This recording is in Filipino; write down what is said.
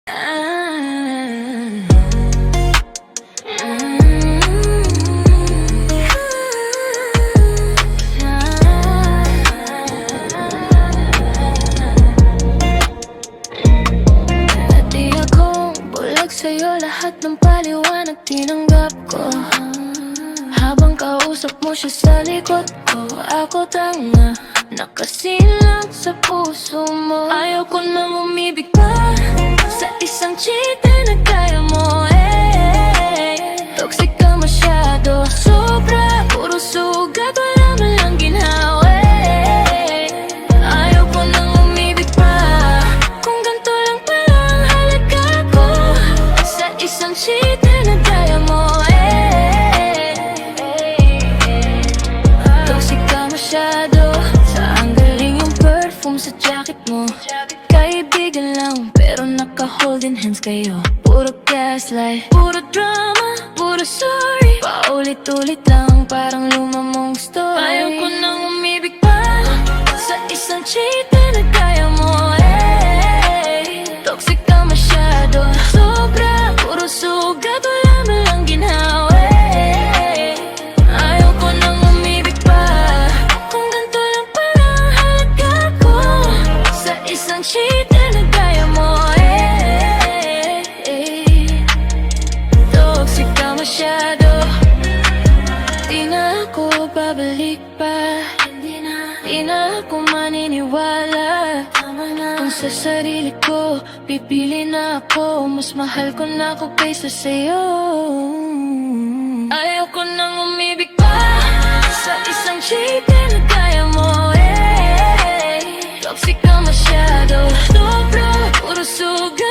Di akong bulag sa'yo, lahat ng paliwanag tinanggap ko. Habang kausap mo siya sa likod ko, ako tanga, nakasilang sa puso mo. Ayaw ko nang umibig pa sa isang cheater na kaya mo, Toxic ka masyado, sobra, puro sugat, wala man lang ginhawa, Ayaw ko nang umibig pa, kung ganito lang pala ang halaga ko sa isang cheater na kaya mo, Toxic ka masyado, saan galing yung perfume sa jacket mo? Kaibigan lang, pero naka-holding hands kayo. Puro gaslight, puro drama, puro sorry, paulit-ulit lang, parang lumamang story. Ayaw ko nang umibig pa sa isang cheater na kaya mo, Toxic ka masyado, sobra, puro sugat, wala man lang ginhawa, Ayaw ko nang umibig pa, kung ganito lang pala ang halaga ko sa isang cheater na kaya mo, Toxic ka masyado, di na ako babalik pa, di na ako maniniwala. Kung sa sarili ko, pipili na ako, mas mahal ko na ako kaysa sa'yo. Ayaw ko nang umibig pa sa isang cheater na kaya mo, Toxic ka masyado, sobra, puro sugat,